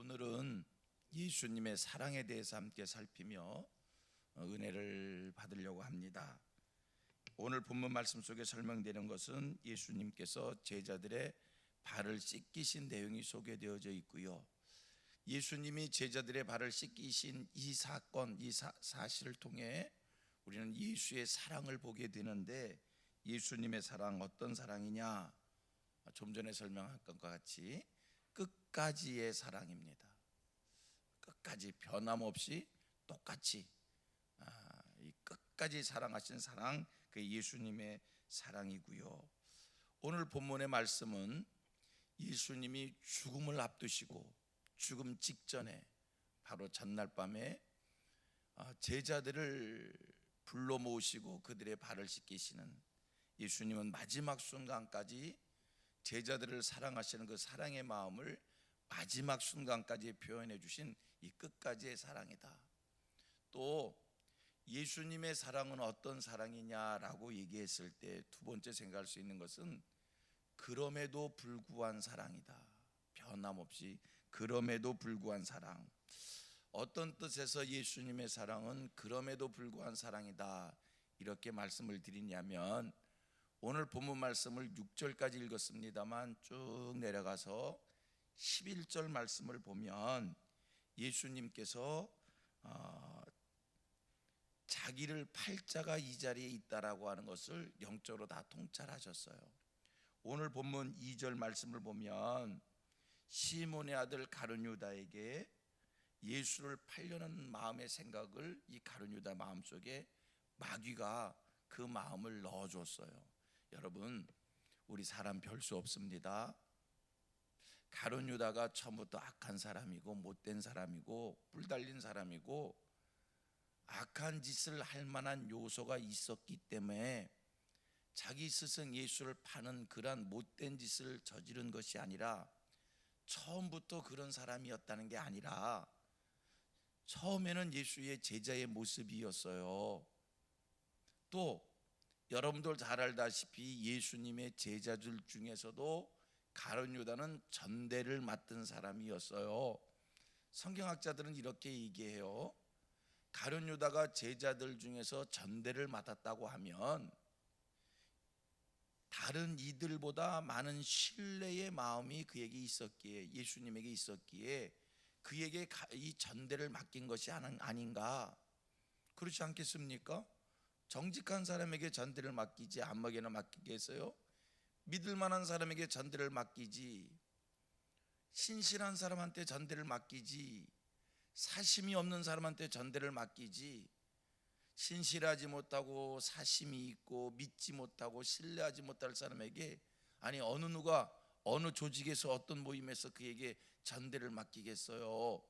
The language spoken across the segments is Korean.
오늘은 예수님의 사랑에 대해서 함께 살피며 은혜를 받으려고 합니다. 오늘 본문 말씀 속에 설명되는 것은 예수님께서 제자들의 발을 씻기신 내용이 소개되어져 있고요. 예수님이 제자들의 발을 씻기신 이 사건, 이 사실을 통해 우리는 예수의 사랑을 보게 되는데, 예수님의 사랑 어떤 사랑이냐? 좀 전에 설명한 것과 같이 끝까지의 사랑입니다. 끝까지 변함없이 똑같이 이 끝까지 사랑하신 사랑, 그 예수님의 사랑이고요. 오늘 본문의 말씀은 예수님이 죽음을 앞두시고 죽음 직전에 바로 전날 밤에 제자들을 불러 모으시고 그들의 발을 씻기시는, 예수님은 마지막 순간까지 제자들을 사랑하시는 그 사랑의 마음을 마지막 순간까지 표현해 주신 이 끝까지의 사랑이다. 또 예수님의 사랑은 어떤 사랑이냐라고 얘기했을 때 두 번째 생각할 수 있는 것은 그럼에도 불구한 사랑이다. 변함없이 그럼에도 불구한 사랑. 어떤 뜻에서 예수님의 사랑은 그럼에도 불구한 사랑이다 이렇게 말씀을 드리냐면, 오늘 본문 말씀을 6절까지 읽었습니다만 쭉 내려가서 11절 말씀을 보면 예수님께서 자기를 팔자가 이 자리에 있다라고 하는 것을 영적으로 다 통찰하셨어요. 오늘 본문 2절 말씀을 보면 시몬의 아들 가룟유다에게 예수를 팔려는 마음의 생각을 이 가룟유다 마음속에 마귀가 그 마음을 넣어줬어요. 여러분, 우리 사람 별 수 없습니다. 가룟유다가 처음부터 악한 사람이고 못된 사람이고 뿔 달린 사람이고 악한 짓을 할 만한 요소가 있었기 때문에 자기 스승 예수를 파는 그러한 못된 짓을 저지른 것이 아니라, 처음부터 그런 사람이었다는 게 아니라 처음에는 예수의 제자의 모습이었어요. 또 여러분들 잘 알다시피 예수님의 제자들 중에서도 가룟유다는 전대를 맡은 사람이었어요. 성경학자들은 이렇게 얘기해요. 가룟유다가 제자들 중에서 전대를 맡았다고 하면 다른 이들보다 많은 신뢰의 마음이 그에게 있었기에, 예수님에게 있었기에 그에게 이 전대를 맡긴 것이 아닌가. 그렇지 않겠습니까? 정직한 사람에게 전대를 맡기지 아무에게나 맡기겠어요? 믿을 만한 사람에게 전대를 맡기지, 신실한 사람한테 전대를 맡기지, 사심이 없는 사람한테 전대를 맡기지, 신실하지 못하고 사심이 있고 믿지 못하고 신뢰하지 못할 사람에게, 아니 어느 누가 어느 조직에서 어떤 모임에서 그에게 전대를 맡기겠어요?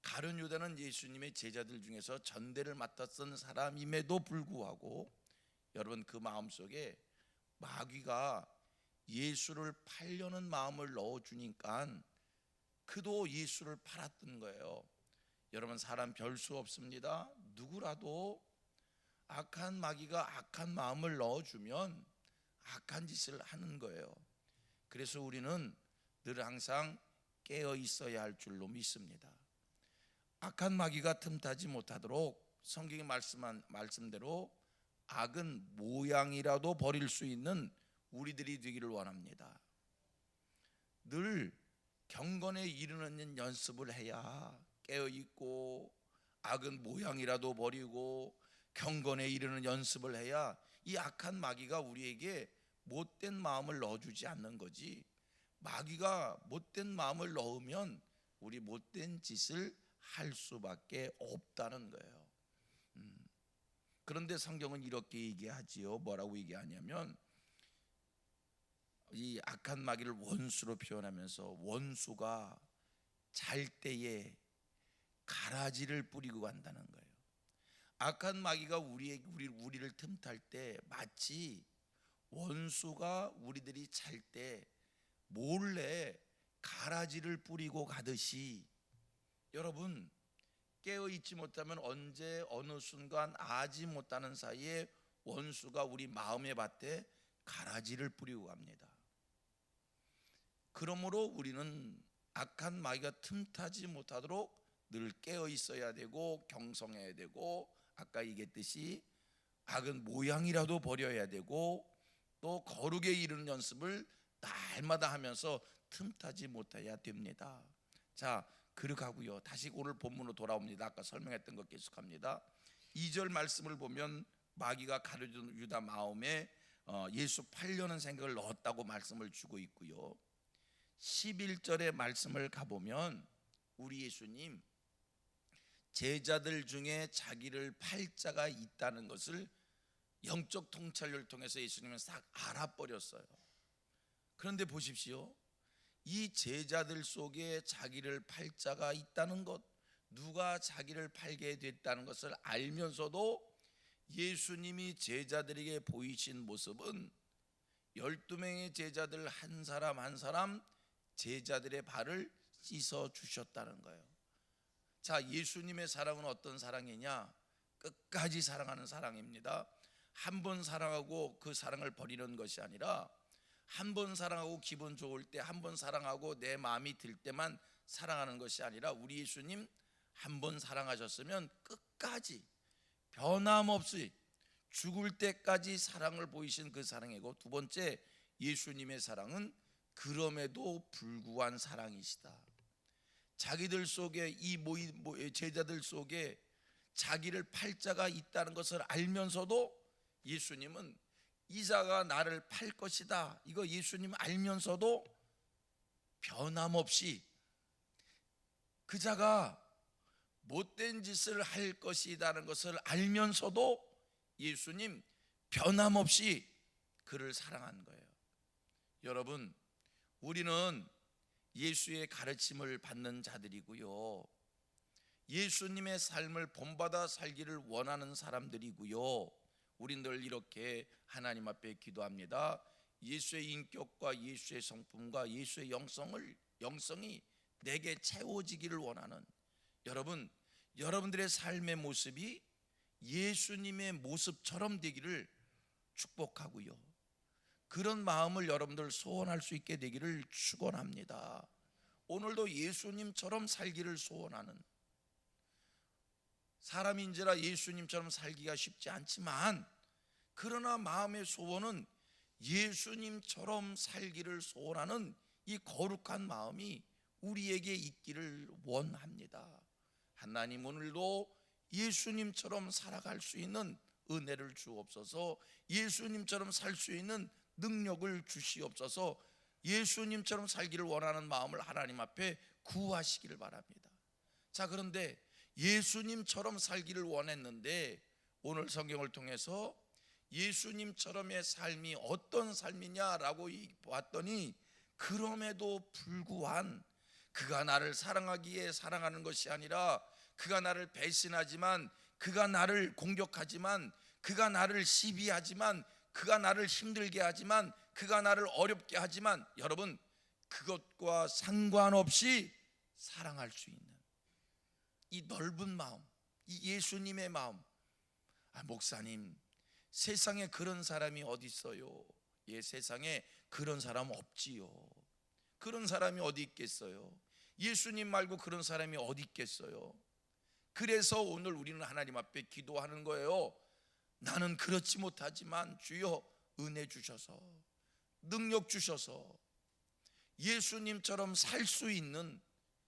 가룟유다는 예수님의 제자들 중에서 전대를 맡았던 사람임에도 불구하고 여러분, 그 마음속에 마귀가 예수를 팔려는 마음을 넣어주니까 그도 예수를 팔았던 거예요. 여러분, 사람 별 수 없습니다. 누구라도 악한 마귀가 악한 마음을 넣어주면 악한 짓을 하는 거예요. 그래서 우리는 늘 항상 깨어 있어야 할 줄로 믿습니다. 악한 마귀가 틈타지 못하도록 성경이 말씀한 말씀대로 악은 모양이라도 버릴 수 있는 우리들이 되기를 원합니다. 늘 경건에 이르는 연습을 해야 깨어있고, 악은 모양이라도 버리고 경건에 이르는 연습을 해야 이 악한 마귀가 우리에게 못된 마음을 넣어주지 않는 거지. 마귀가 못된 마음을 넣으면 우리 못된 짓을 할 수밖에 없다는 거예요. 그런데 성경은 이렇게 얘기하지요. 뭐라고 얘기하냐면, 이 악한 마귀를 원수로 표현하면서 원수가 잘 때에 가라지를 뿌리고 간다는 거예요. 악한 마귀가 우리를 틈탈 때 마치 원수가 우리들이 잘 때 몰래 가라지를 뿌리고 가듯이, 여러분 깨어있지 못하면 언제 어느 순간 아지 못하는 사이에 원수가 우리 마음의 밭에 가라지를 뿌리고 갑니다. 그러므로 우리는 악한 마귀가 틈타지 못하도록 늘 깨어 있어야 되고 경성해야 되고, 아까 얘기했듯이 악은 모양이라도 버려야 되고, 또 거룩에 이르는 연습을 날마다 하면서 틈타지 못해야 됩니다. 자, 그러가고요. 다시 오늘 본문으로 돌아옵니다. 아까 설명했던 것 계속합니다. 2절 말씀을 보면 마귀가 가룟 유다 마음에 예수 팔려는 생각을 넣었다고 말씀을 주고 있고요. 11절의 말씀을 가보면 우리 예수님 제자들 중에 자기를 팔 자가 있다는 것을 영적 통찰을 통해서 예수님은 싹 알아버렸어요. 그런데 보십시오. 이 제자들 속에 자기를 팔 자가 있다는 것, 누가 자기를 팔게 됐다는 것을 알면서도 예수님이 제자들에게 보이신 모습은 12명의 제자들 한 사람 한 사람 제자들의 발을 씻어 주셨다는 거예요. 자, 예수님의 사랑은 어떤 사랑이냐? 끝까지 사랑하는 사랑입니다. 한 번 사랑하고 그 사랑을 버리는 것이 아니라, 한 번 사랑하고 기분 좋을 때, 한 번 사랑하고 내 마음이 들 때만 사랑하는 것이 아니라, 우리 예수님 한 번 사랑하셨으면 끝까지 변함없이 죽을 때까지 사랑을 보이신 그 사랑이고, 두 번째, 예수님의 사랑은 그럼에도 불구한 사랑이시다. 자기들 속에 이 제자들 속에 자기를 팔 자가 있다는 것을 알면서도 예수님은 이 자가 나를 팔 것이다, 이거 예수님 알면서도 변함없이 그 자가 못된 짓을 할 것이라는 것을 알면서도 예수님 변함없이 그를 사랑한 거예요. 여러분, 우리는 예수의 가르침을 받는 자들이고요, 예수님의 삶을 본받아 살기를 원하는 사람들이고요, 우린 늘 이렇게 하나님 앞에 기도합니다. 예수의 인격과 예수의 성품과 예수의 영성이 내게 채워지기를 원하는, 여러분, 여러분들의 삶의 모습이 예수님의 모습처럼 되기를 축복하고요, 그런 마음을 여러분들 소원할 수 있게 되기를 축원합니다. 오늘도 예수님처럼 살기를 소원하는, 사람인지라 예수님처럼 살기가 쉽지 않지만, 그러나 마음의 소원은 예수님처럼 살기를 소원하는 이 거룩한 마음이 우리에게 있기를 원합니다. 하나님, 오늘도 예수님처럼 살아갈 수 있는 은혜를 주옵소서. 예수님처럼 살 수 있는 능력을 주시옵소서. 예수님처럼 살기를 원하는 마음을 하나님 앞에 구하시기를 바랍니다. 자, 그런데 예수님처럼 살기를 원했는데 오늘 성경을 통해서 예수님처럼의 삶이 어떤 삶이냐라고 봤더니, 그럼에도 불구한, 그가 나를 사랑하기에 사랑하는 것이 아니라, 그가 나를 배신하지만, 그가 나를 공격하지만, 그가 나를 시비하지만, 그가 나를 힘들게 하지만, 그가 나를 어렵게 하지만, 여러분, 그것과 상관없이 사랑할 수 있는 이 넓은 마음, 이 예수님의 마음. 목사님, 세상에 그런 사람이 어디 있어요? 예, 세상에 그런 사람 없지요. 그런 사람이 어디 있겠어요? 예수님 말고 그런 사람이 어디 있겠어요? 그래서 오늘 우리는 하나님 앞에 기도하는 거예요. 나는 그렇지 못하지만 주여 은혜 주셔서, 능력 주셔서 예수님처럼 살 수 있는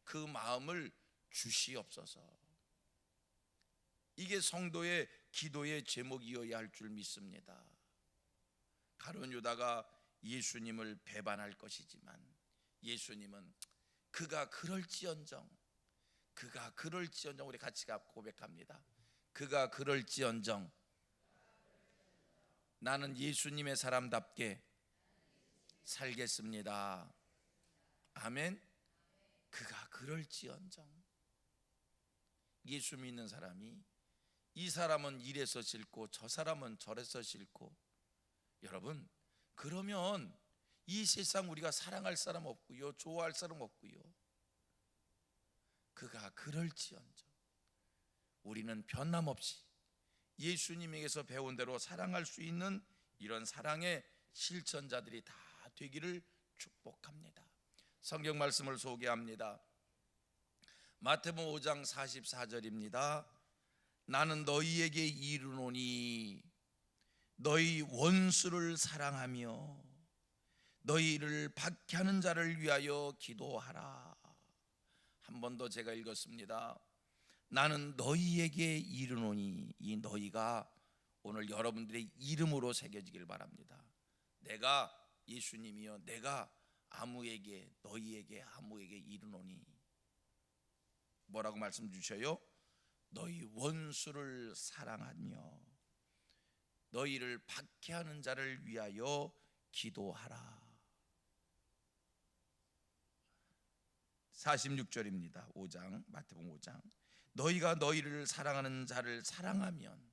그 마음을 주시옵소서. 이게 성도의 기도의 제목이어야 할 줄 믿습니다. 가룟 유다가 예수님을 배반할 것이지만, 예수님은 그가 그럴지언정 우리 같이 고백합니다. 그가 그럴지언정 나는 예수님의 사람답게 살겠습니다. 아멘. 그가 그럴지언정. 예수 믿는 사람이, 이 사람은 이래서 싫고 저 사람은 저래서 싫고, 여러분, 그러면 이 세상 우리가 사랑할 사람 없고요, 좋아할 사람 없고요. 그가 그럴지언정 우리는 변함없이 예수님에게서 배운 대로 사랑할 수 있는 이런 사랑의 실천자들이 다 되기를 축복합니다. 성경 말씀을 소개합니다. 마태복음 5장 44절입니다. 나는 너희에게 이르노니 너희 원수를 사랑하며 너희를 박해하는 자를 위하여 기도하라. 한 번 더 제가 읽었습니다. 나는 너희에게 이르노니, 이 너희가 오늘 여러분들의 이름으로 새겨지길 바랍니다. 내가 예수님이여, 내가 아무에게, 너희에게 아무에게 이르노니 뭐라고 말씀 주셔요? 너희 원수를 사랑하며 너희를 박해하는 자를 위하여 기도하라. 46절입니다. 5장 마태복음 5장. 너희가 너희를 사랑하는 자를 사랑하면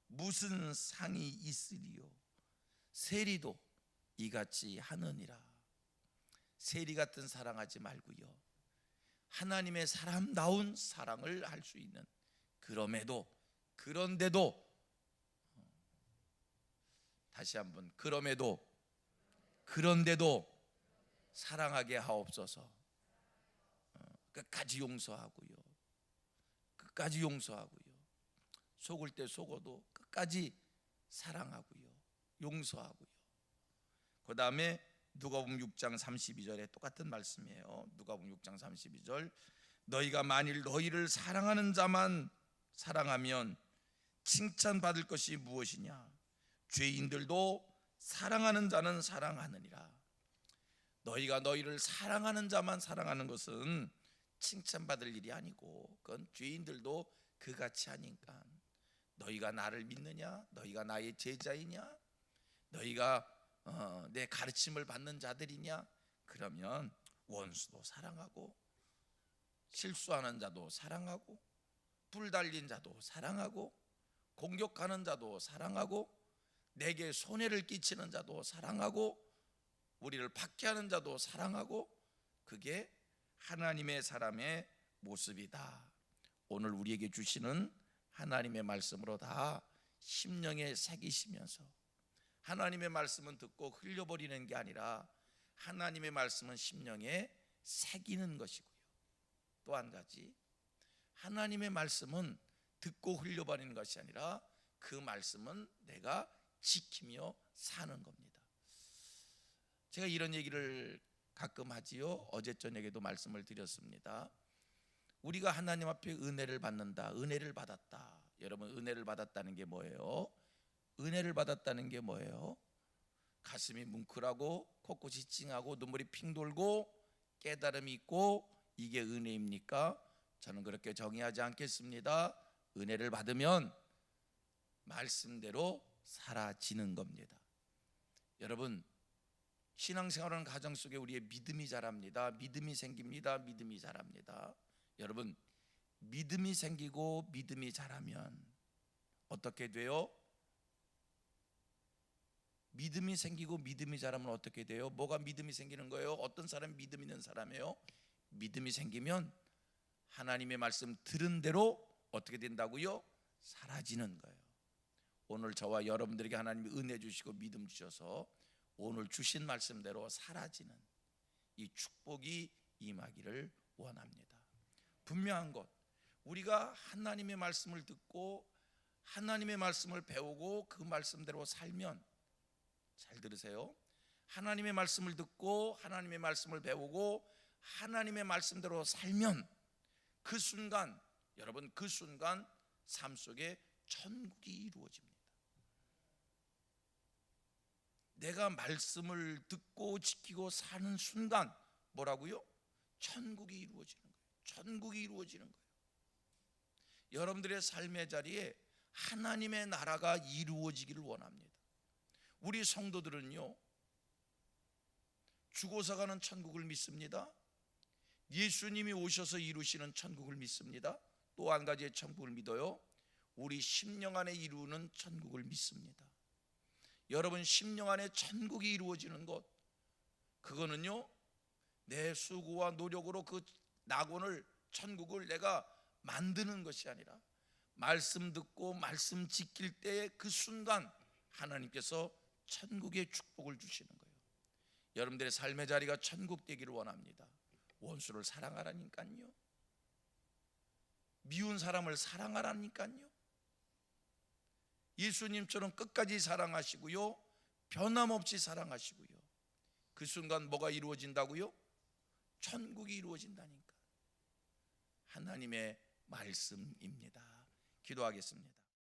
무슨 상이 있으리요? 세리도 이같이 하느니라. 세리 같은 사랑하지 말고요, 하나님의 사람다운 사랑을 할 수 있는, 그런데도 다시 한번, 그런데도 사랑하게 하옵소서. 끝까지 용서하고요, 속을 때 속어도 끝까지 사랑하고요, 용서하고요. 그 다음에 누가복음 6장 32절에 똑같은 말씀이에요. 누가복음 6장 32절. 너희가 만일 너희를 사랑하는 자만 사랑하면 칭찬받을 것이 무엇이냐? 죄인들도 사랑하는 자는 사랑하느니라. 너희가 너희를 사랑하는 자만 사랑하는 것은 칭찬받을 일이 아니고, 그건 죄인들도 그같이 하니까. 너희가 나를 믿느냐? 너희가 나의 제자이냐? 너희가 내 가르침을 받는 자들이냐? 그러면 원수도 사랑하고, 실수하는 자도 사랑하고, 불 달린 자도 사랑하고, 공격하는 자도 사랑하고, 내게 손해를 끼치는 자도 사랑하고, 우리를 박해하는 자도 사랑하고, 그게 하나님의 사람의 모습이다. 오늘 우리에게 주시는 하나님의 말씀으로 다 심령에 새기시면서, 하나님의 말씀은 듣고 흘려버리는 게 아니라 하나님의 말씀은 심령에 새기는 것이고요, 또 한 가지, 하나님의 말씀은 듣고 흘려버리는 것이 아니라 그 말씀은 내가 지키며 사는 겁니다. 제가 이런 얘기를 가끔 하지요. 어제 저녁에도 말씀을 드렸습니다. 우리가 하나님 앞에 은혜를 받는다, 은혜를 받았다. 여러분, 은혜를 받았다는 게 뭐예요? 은혜를 받았다는 게 뭐예요? 가슴이 뭉클하고 코끝이 찡하고 눈물이 핑 돌고 깨달음이 있고, 이게 은혜입니까? 저는 그렇게 정의하지 않겠습니다. 은혜를 받으면 말씀대로 사라지는 겁니다. 여러분, 신앙생활하는 가정 속에 우리의 믿음이 자랍니다. 믿음이 생깁니다. 믿음이 자랍니다. 여러분, 믿음이 생기고 믿음이 자라면 어떻게 돼요? 믿음이 생기고 믿음이 자라면 어떻게 돼요? 뭐가 믿음이 생기는 거예요? 어떤 사람이 믿음 있는 사람이에요? 믿음이 생기면 하나님의 말씀 들은 대로 어떻게 된다고요? 사라지는 거예요. 오늘 저와 여러분들에게 하나님이 은혜 주시고 믿음 주셔서 오늘 주신 말씀대로 사라지는 이 축복이 임하기를 원합니다. 분명한 것, 우리가 하나님의 말씀을 듣고 하나님의 말씀을 배우고 그 말씀대로 살면, 잘 들으세요, 하나님의 말씀을 듣고 하나님의 말씀을 배우고 하나님의 말씀대로 살면 그 순간, 여러분, 그 순간 삶 속에 천국이 이루어집니다. 내가 말씀을 듣고 지키고 사는 순간 뭐라고요? 천국이 이루어지는 거예요. 천국이 이루어지는 거예요. 여러분들의 삶의 자리에 하나님의 나라가 이루어지기를 원합니다. 우리 성도들은요, 죽어서 가는 천국을 믿습니다. 예수님이 오셔서 이루시는 천국을 믿습니다. 또 한 가지의 천국을 믿어요. 우리 심령 안에 이루는 천국을 믿습니다. 여러분, 심령 안에 천국이 이루어지는 것, 그거는요, 내 수고와 노력으로 그 낙원을, 천국을 내가 만드는 것이 아니라 말씀 듣고 말씀 지킬 때의 그 순간 하나님께서 천국의 축복을 주시는 거예요. 여러분들의 삶의 자리가 천국 되기를 원합니다. 원수를 사랑하라니까요. 미운 사람을 사랑하라니까요. 예수님처럼 끝까지 사랑하시고요, 변함없이 사랑하시고요. 그 순간 뭐가 이루어진다고요? 천국이 이루어진다니까. 하나님의 말씀입니다. 기도하겠습니다.